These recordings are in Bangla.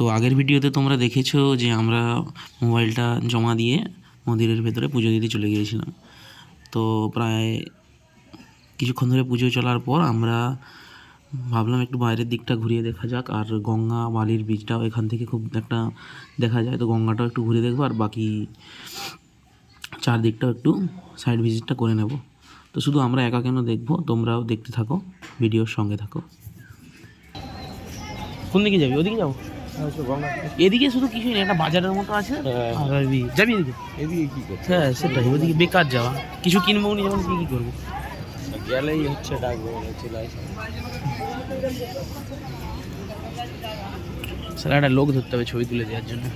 তো আগের ভিডিওতে তোমরা দেখেছো যে আমরা মোবাইলটা জমা দিয়ে মন্দিরের ভেতরে পুজো দিতে চলে গিয়েছিলাম। তো প্রায় কিছুক্ষণ ধরে পুজো চলার পর আমরা ভাবলাম একটু বাইরের দিকটা ঘুরিয়ে দেখা যাক, আর গঙ্গা বালির বীজটাও এখান থেকে খুব একটা দেখা যায়, তো গঙ্গাটাও একটু ঘুরে দেখবো আর বাকি চারদিকটাও একটু সাইড ভিজিটটা করে নেব। তো শুধু আমরা একা কেন দেখবো, তোমরাও দেখতে থাকো, ভিডিওর সঙ্গে থাকো। কোন দিকে যাবি? ওদিকে যাবো? এদিকে শুধু কিছুই নেই, একটা বাজারের মতো আছে। যাবি এদিকে? এদিকে কি করছিস? হ্যাঁ সেটাই, ওদিকে বেকার যাওয়া, কিছু কিনবো নি, যেমন কি করবো, গেলেই হচ্ছে ডাকবো স্যার। একটা লোক ধরতে হবে ছবি তুলে দেওয়ার জন্য।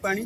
পানি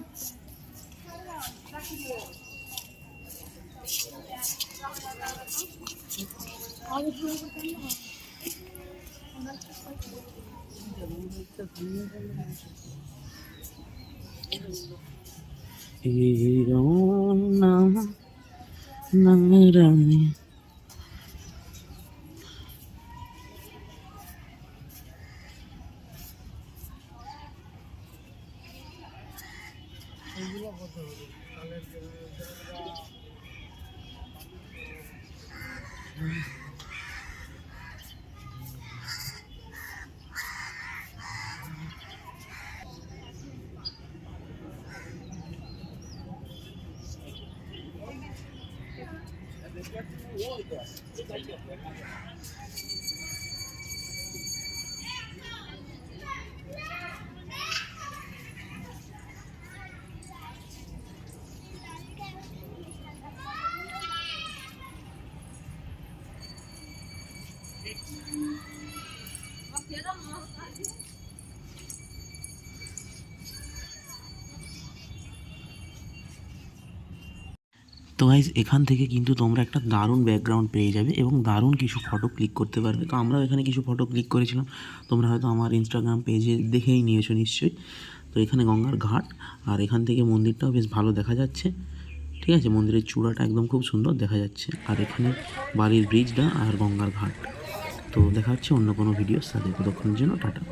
তো গাইজ এখান থেকে কিন্তু তোমরা একটা দারুণ ব্যাকগ্রাউন্ড পেয়ে যাবে এবং দারুণ কিছু ফটো ক্লিক করতে পারবে। তো আমরাও এখানে কিছু ফটো ক্লিক করেছিলাম, তোমরা হয়তো আমার ইনস্টাগ্রাম পেজে দেখেই নিয়েছো নিশ্চয়ই। তো এখানে গঙ্গার ঘাট, আর এখান থেকে মন্দিরটাও বেশ ভালো দেখা যাচ্ছে, ঠিক আছে। মন্দিরের চূড়াটা একদম খুব সুন্দর দেখা যাচ্ছে, আর এখানে বালির ব্রিজটা আর গঙ্গার ঘাট। তো দেখা হচ্ছে অন্য কোনো ভিডিওর সাথে, ততক্ষণের জন্য টাটা।